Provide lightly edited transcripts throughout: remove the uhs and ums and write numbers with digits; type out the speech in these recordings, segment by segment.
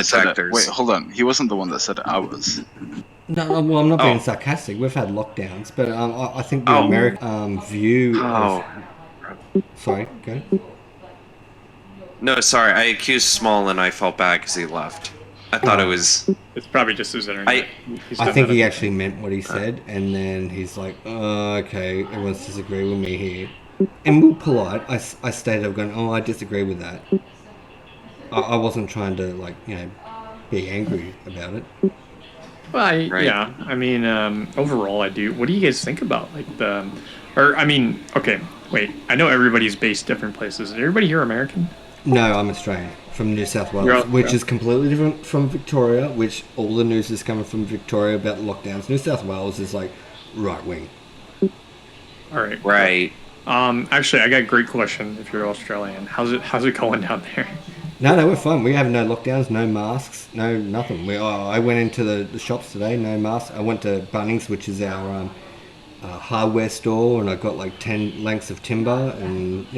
that said it. detractors. Wait, hold on. He wasn't the one that said it. I was. No, well, I'm not being Oh, sarcastic. We've had lockdowns, but I think the oh, American view of... oh. Sorry, go. No, sorry. I accused Small and I felt bad because he left. I thought it was. It's probably just his internet. I. I think he actually meant what he said, and then he's like, oh, okay, everyone's disagreeing with me here. And we're polite. I stated, I'm going, oh, I disagree with that. I wasn't trying to, like, be angry about it. Well, Right. yeah. I mean, overall, I do. What do you guys think about okay, wait. I know everybody's based different places. Is everybody here American? No, I'm Australian, from New South Wales, which is completely different from Victoria, which all the news is coming from Victoria about lockdowns. New South Wales is like right wing. All right. Right. Actually, I got a great question. If you're Australian, how's it going down there? No, we're fine. We have no lockdowns, no masks, no nothing. I went into the shops today, no masks. I went to Bunnings, which is our hardware store, and I got like 10 lengths of timber, and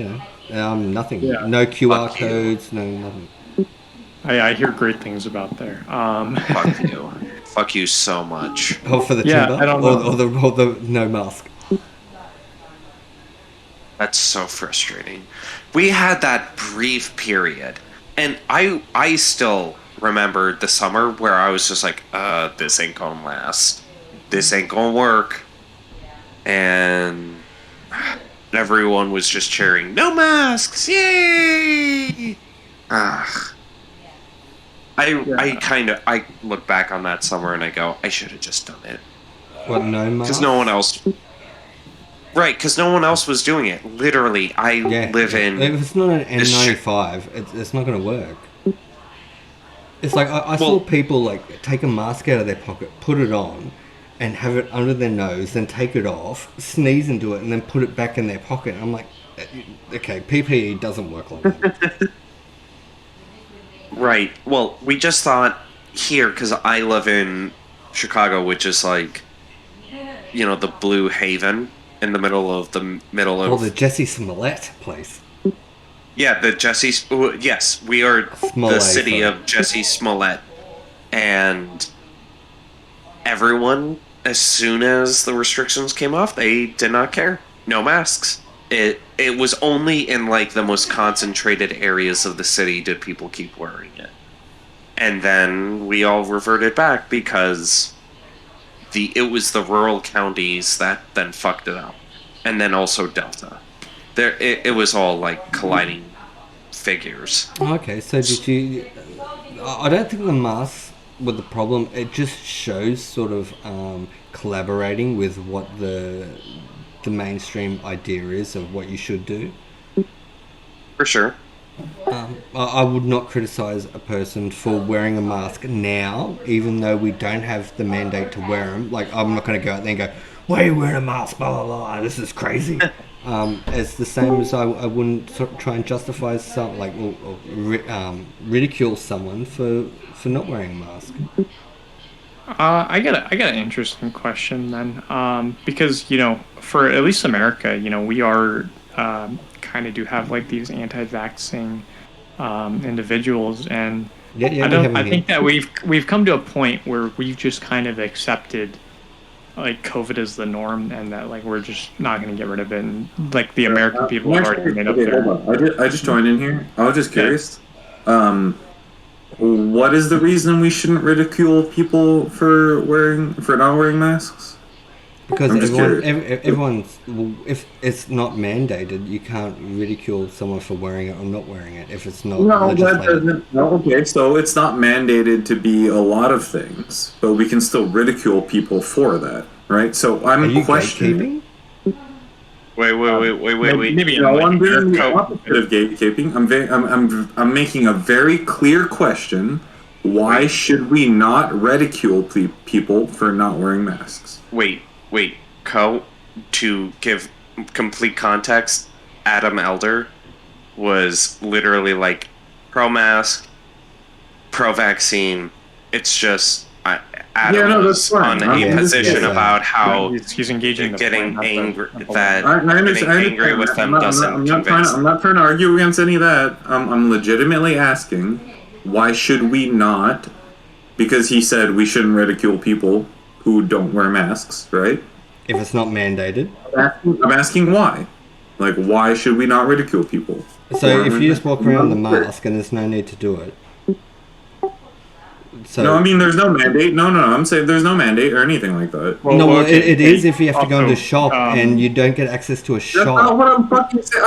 nothing. Yeah. No QR Fuck you. codes, no nothing. I hear great things about there. Fuck you. Fuck you so much. Oh, for the Yeah, timber, I don't know. or the no mask. That's so frustrating. We had that brief period, and I still remember the summer where I was just like, this ain't gonna last. This ain't gonna work. And everyone was just cheering, no masks, yay! I look back on that summer and I go, I should have just done it. What, no mask? Because no one else... Right, because no one else was doing it. Literally, I live in... If it's not an N95, it's not going to work. It's like, I saw people, like, take a mask out of their pocket, put it on, and have it under their nose, then take it off, sneeze into it, and then put it back in their pocket. I'm like, okay, PPE doesn't work like that. Right. Well, we just thought here, because I live in Chicago, which is like, the Blue Haven in the middle of the Jesse Smollett place. Yeah, the Jesse... Yes, we are Smollett, the city sorry. of Jesse Smollett. And everyone, as soon as the restrictions came off, they did not care. No masks. It was only in, like, the most concentrated areas of the city did people keep wearing it. And then we all reverted back because it was the rural counties that then fucked it up. And then also Delta. It was all, like, colliding figures. Okay, so did you... I don't think the masks were the problem. It just shows sort of collaborating with what the mainstream idea is of what you should do. For sure. I would not criticize a person for wearing a mask now, even though we don't have the mandate to wear them. Like, I'm not going to go out there and go, why are you wearing a mask, blah, blah, blah, this is crazy. It's the same as I wouldn't try and justify something, like, or ridicule someone for not wearing a mask. I got an interesting question then, because for at least America, we are kind of do have like these anti-vaxxing individuals, and I think that we've come to a point where we've just kind of accepted like COVID is the norm, and that like we're just not going to get rid of it. And like the American people have already made up their. I just joined in here. I was just curious. What is the reason we shouldn't ridicule people for not wearing masks? Because everyone's if it's not mandated, you can't ridicule someone for wearing it or not wearing it if it's not legislated. Okay, so it's not mandated to be a lot of things, but we can still ridicule people for that, right? So I'm questioning. Wait. Maybe I'm doing the opposite of gatekeeping. I'm making a very clear question. Why should we not ridicule people for not wearing masks? Wait. To give complete context, Adam Elder was literally like pro-mask, pro-vaccine. It's just Adam was on a position about how he's engaging getting angry angry with them doesn't convince. I'm not trying to argue against any of that. I'm legitimately asking, why should we not? Because he said we shouldn't ridicule people who don't wear masks, right? If it's not mandated. I'm asking why. Like, why should we not ridicule people? So if you just walk around with a mask and there's no need to do it. So, No, I mean, there's no mandate. No, I'm saying there's no mandate or anything like that. no, okay, it is if you have to go into a shop also, and you don't get access to a That's not shop. what I'm fucking saying.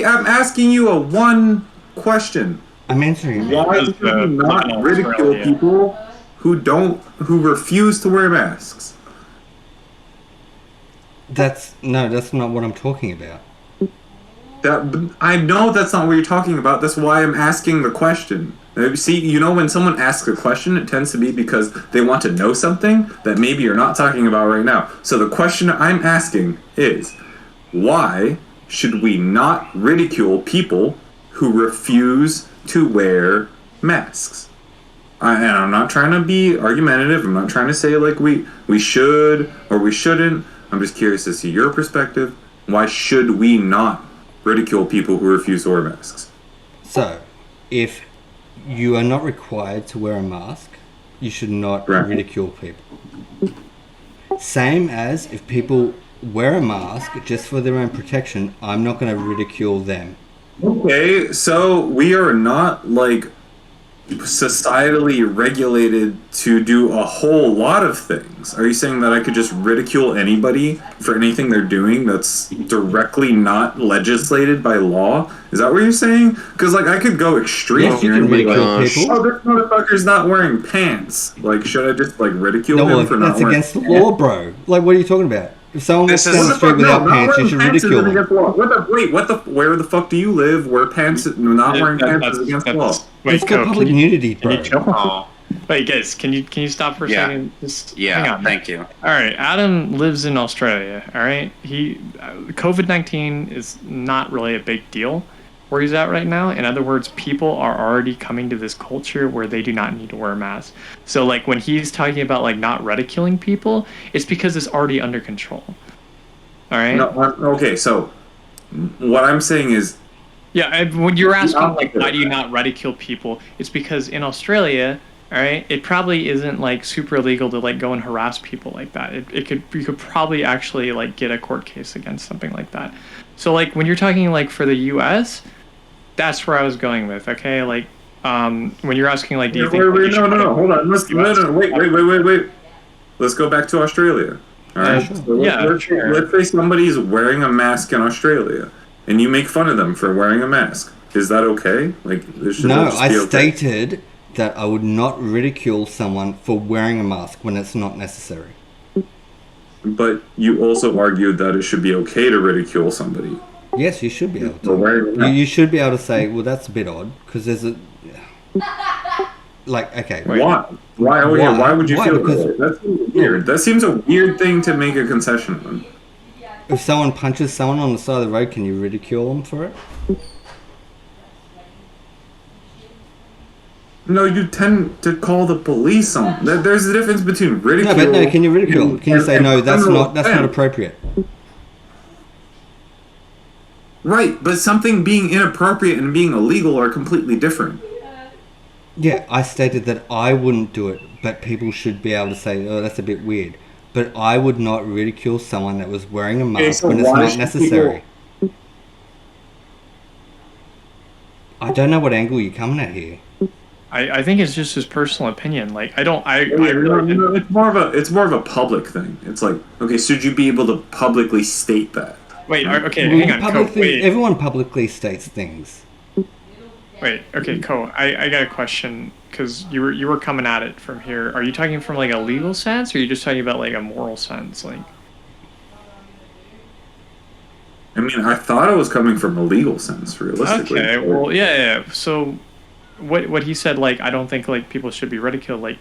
I'm asking you a one question. I'm answering you. Why Because, should we not in ridicule Australia- people who refuse to wear masks? That's not what I'm talking about. I know that's not what you're talking about. That's why I'm asking the question. See, you know, when someone asks a question, it tends to be because they want to know something that maybe you're not talking about right now. So the question I'm asking is, why should we not ridicule people who refuse to wear masks? And I'm not trying to be argumentative. I'm not trying to say like we should or we shouldn't. I'm just curious to see your perspective. Why should we not ridicule people who refuse to wear masks? So, if you are not required to wear a mask, you should not Right. ridicule people. Same as if people wear a mask just for their own protection, I'm not going to ridicule them. Okay, so we are not like societally regulated to do a whole lot of things. Are you saying that I could just ridicule anybody for anything they're doing that's directly not legislated by law? Is that what you're saying? Because like I could go extreme Yes, you here can and be ridicule like, people. "Oh, this motherfucker's not wearing pants." Like, should I just like ridicule No, him for not that's wearing against the law, bro. Like, what are you talking about? If someone walks This down is- the street without pants, you should ridicule them. Where the fuck do you live? Where pants? Not wearing pants is against the law. Wait, It's got Coe, public can you, nudity, can you bro. chill? Oh, Wait, guys, can you stop for a Yeah. second? Just hang yeah. on. Thank you. All right, Adam lives in Australia. All right, COVID-19 is not really a big deal where he's at right now. In other words, people are already coming to this culture where they do not need to wear masks. So like when he's talking about like not ridiculing people, it's because it's already under control. All right. No, okay, so what I'm saying is, Yeah, and when you're asking like opposite. why do you not ridicule people, it's because in Australia, all right, it probably isn't like super illegal to like go and harass people like that. You could probably actually like get a court case against something like that. So like when you're talking like for the U.S., that's where I was going with. Okay, like when you're asking like do you think like, you should no, hold on. Wait. Let's go back to Australia. All right. Sure. So Yeah, let's sure. say somebody's wearing a mask in Australia, and you make fun of them for wearing a mask. Is that okay? Like, should No, that just I be okay? stated that I would not ridicule someone for wearing a mask when it's not necessary. But you also argued that it should be okay to ridicule somebody Yes, you should be able for to. wearing a You, mask. you should be able to say, well, that's a bit odd, because there's a... Like, okay. Why? Why? Oh, yeah. Why would you Why? feel Because- that? That seems weird. That seems a weird thing to make a concession on. If someone punches someone on the side of the road, can you ridicule them for it? No, you tend to call the police on. There's a difference between No, ridicule. but no, can you ridicule them? Can you say, and no, that's criminal not offense. appropriate? Right, but something being inappropriate and being illegal are completely different. Yeah, I stated that I wouldn't do it, but people should be able to say, oh, that's a bit weird. But I would not ridicule someone that was wearing a mask so when it's why not should necessary. I don't know what angle you're coming at here. I think it's just his personal opinion. Like I don't I No, it's more of a public thing. It's like, okay, should you be able to publicly state that? wait. Okay, Well, hang on. Coe, wait. everyone publicly states things. Wait, okay, Coe, I got a question because you were coming at it from here. Are you talking from like a legal sense, or are you just talking about like a moral sense? Like, I mean, I thought I was coming from a legal sense, realistically. okay, well, yeah. So, what he said, like, I don't think like people should be ridiculed. Like,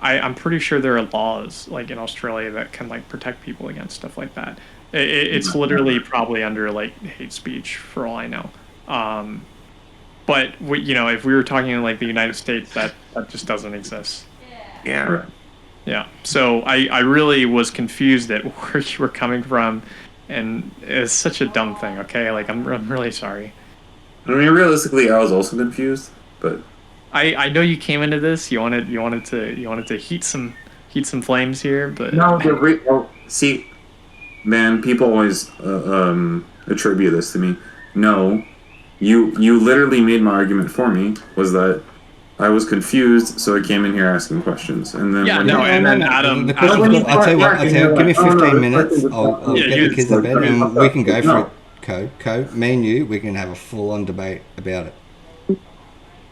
I'm pretty sure there are laws like in Australia that can like protect people against stuff like that. It's literally probably under like hate speech for all I know. But if we were talking in like the United States, that just doesn't exist. Yeah. Right. Yeah. So I really was confused at where you were coming from, and it's such a dumb thing. Okay, like I'm really sorry. I mean, realistically, I was also confused, but I know you came into this. You wanted to heat some flames here, but No, see, man, people always attribute this to me. No, you literally made my argument for me. Was that I was confused, so I came in here asking questions, and then yeah, when no, you- and then Adam. The question's Adam- good. I'll tell you what. Give me 15 minutes. I'll Yeah, get you- the kids to bed, and we can go for No. it. Co, me and you, we can have a full-on debate about it.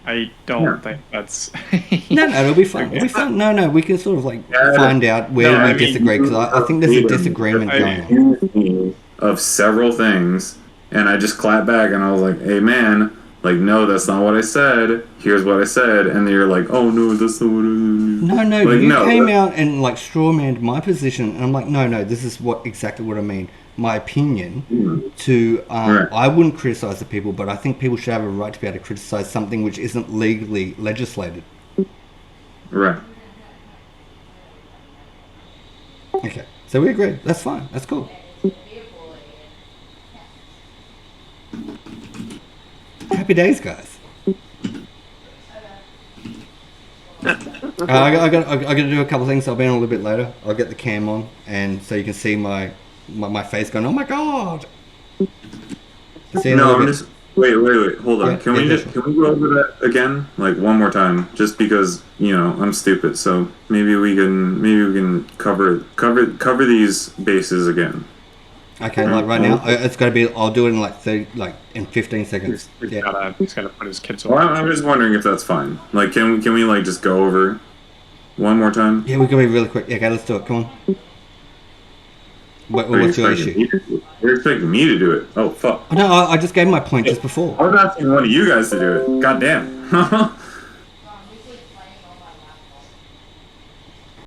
I don't Yeah. think that's. No, it'll be fun. It'll be fun. No, we can sort of like Yeah, find out where no, we I mean, disagree, because I think there's a disagreement going on. accused me of several things, and I just clapped back and I was like, "Hey, man, like, no, that's not what I said. Here's what I said," and then you're like, "Oh no, that's not what I." No, Like, you no, came that- out and like strawmanned my position, and I'm like, no, this is exactly what I mean. My opinion to Right. I wouldn't criticize the people, but I think people should have a right to be able to criticize something which isn't legally legislated. Right. Okay, so we agree. That's fine. That's cool. Happy days, guys. I got to do a couple of things. I'll be on a little bit later. I'll get the cam on, and so you can see my face going, "Oh my god!" See you in a No, little I'm bit. just wait. Hold on. Yeah, Can we yeah, just can we go over that again, like one more time, just because I'm stupid. So maybe we can cover these bases again. Okay, like right now, it's got to be. I'll do it in like 30, like in 15 seconds. He's Yeah. gotta put his kids Well, away. I'm just wondering if that's fine. Like, can we like just go over one more time? Yeah, we're gonna be really quick. Yeah, okay, let's do it. Come on. What's your issue? You're expecting me to do it. Oh fuck! Oh, no, I just gave my point just before. I was asking one of you guys to do it. God damn.